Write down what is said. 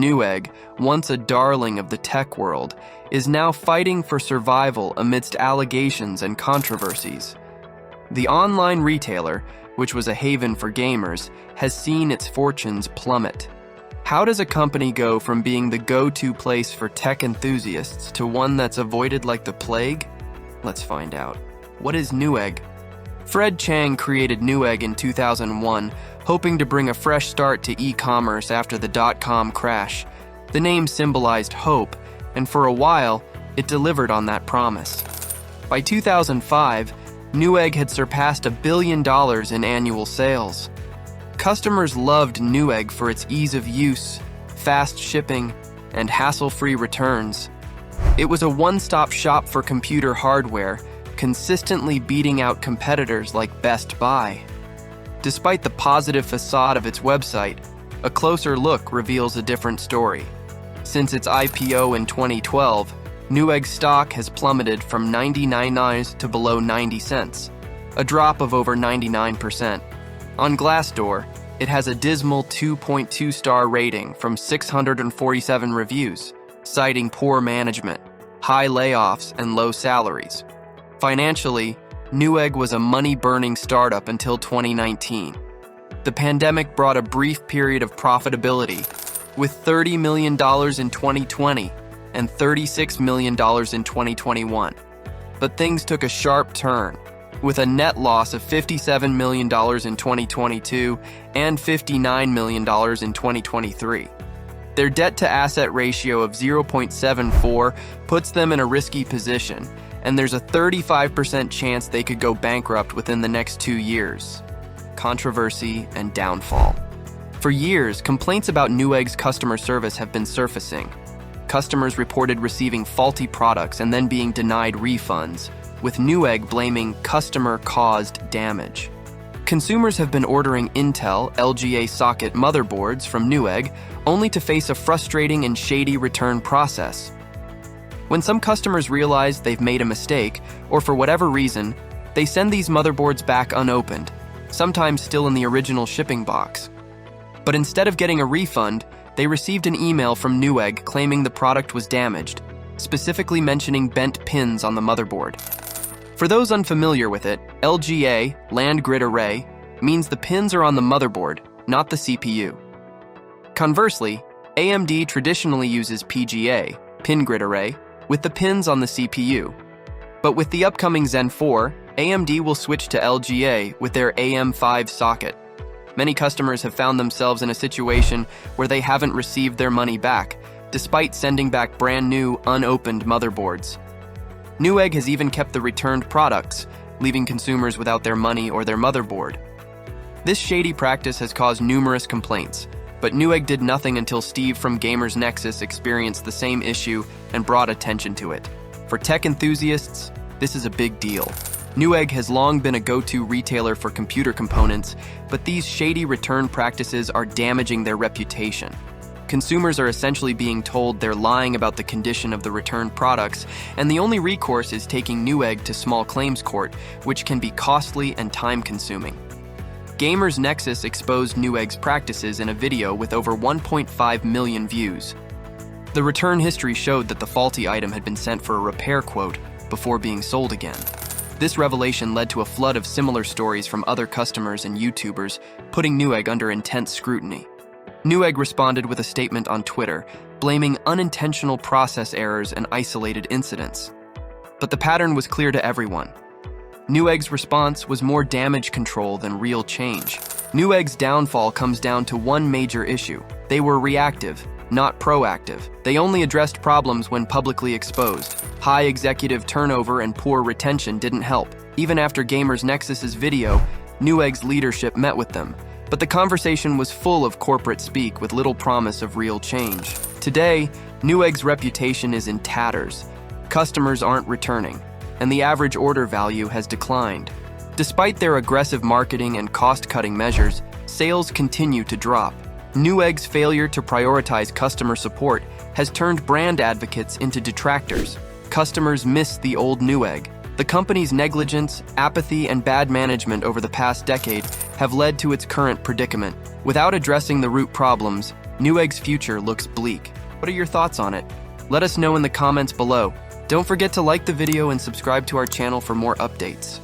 Newegg, once a darling of the tech world, is now fighting for survival amidst allegations and controversies. The online retailer, which was a haven for gamers, has seen its fortunes plummet. How does a company go from being the go-to place for tech enthusiasts to one that's avoided like the plague? Let's find out. What is Newegg? Fred Chang created Newegg in 2001, hoping to bring a fresh start to e-commerce after the dot-com crash. The name symbolized hope, and for a while, it delivered on that promise. By 2005, Newegg had surpassed $1 billion in annual sales. Customers loved Newegg for its ease of use, fast shipping, and hassle-free returns. It was a one-stop shop for computer hardware, consistently beating out competitors like Best Buy. Despite the positive facade of its website, a closer look reveals a different story. Since its IPO in 2012, Newegg stock has plummeted from 99 cents to below 90 cents, a drop of over 99%. On Glassdoor, it has a dismal 2.2-star rating from 647 reviews, citing poor management, high layoffs, and low salaries. Financially, Newegg was a money-burning startup until 2019. The pandemic brought a brief period of profitability, with $30 million in 2020 and $36 million in 2021. But things took a sharp turn, with a net loss of $57 million in 2022 and $59 million in 2023. Their debt-to-asset ratio of 0.74 puts them in a risky position, and there's a 35% chance they could go bankrupt within the next 2 years. Controversy and downfall. For years, complaints about Newegg's customer service have been surfacing. Customers reported receiving faulty products and then being denied refunds, with Newegg blaming customer-caused damage. Consumers have been ordering Intel LGA socket motherboards from Newegg, only to face a frustrating and shady return process. When some customers realize they've made a mistake, or for whatever reason, they send these motherboards back unopened, sometimes still in the original shipping box. But instead of getting a refund, they received an email from Newegg claiming the product was damaged, specifically mentioning bent pins on the motherboard. For those unfamiliar with it, LGA, Land Grid Array, means the pins are on the motherboard, not the CPU. Conversely, AMD traditionally uses PGA, Pin Grid Array, with the pins on the CPU. But with the upcoming Zen 4, AMD will switch to LGA with their AM5 socket. Many customers have found themselves in a situation where they haven't received their money back, despite sending back brand new, unopened motherboards. Newegg has even kept the returned products, leaving consumers without their money or their motherboard. This shady practice has caused numerous complaints, but Newegg did nothing until Steve from Gamers Nexus experienced the same issue and brought attention to it. For tech enthusiasts, this is a big deal. Newegg has long been a go-to retailer for computer components, but these shady return practices are damaging their reputation. Consumers are essentially being told they're lying about the condition of the returned products, and the only recourse is taking Newegg to small claims court, which can be costly and time-consuming. Gamers Nexus exposed Newegg's practices in a video with over 1.5 million views. The return history showed that the faulty item had been sent for a repair quote before being sold again. This revelation led to a flood of similar stories from other customers and YouTubers, putting Newegg under intense scrutiny. Newegg responded with a statement on Twitter, blaming unintentional process errors and isolated incidents. But the pattern was clear to everyone. Newegg's response was more damage control than real change. Newegg's downfall comes down to one major issue. They were reactive, not proactive. They only addressed problems when publicly exposed. High executive turnover and poor retention didn't help. Even after Gamers Nexus's video, Newegg's leadership met with them. But the conversation was full of corporate speak with little promise of real change. Today, Newegg's reputation is in tatters. Customers aren't returning, and the average order value has declined. Despite their aggressive marketing and cost-cutting measures, sales continue to drop. Newegg's failure to prioritize customer support has turned brand advocates into detractors. Customers miss the old Newegg. The company's negligence, apathy, and bad management over the past decade have led to its current predicament. Without addressing the root problems, Newegg's future looks bleak. What are your thoughts on it? Let us know in the comments below. Don't forget to like the video and subscribe to our channel for more updates.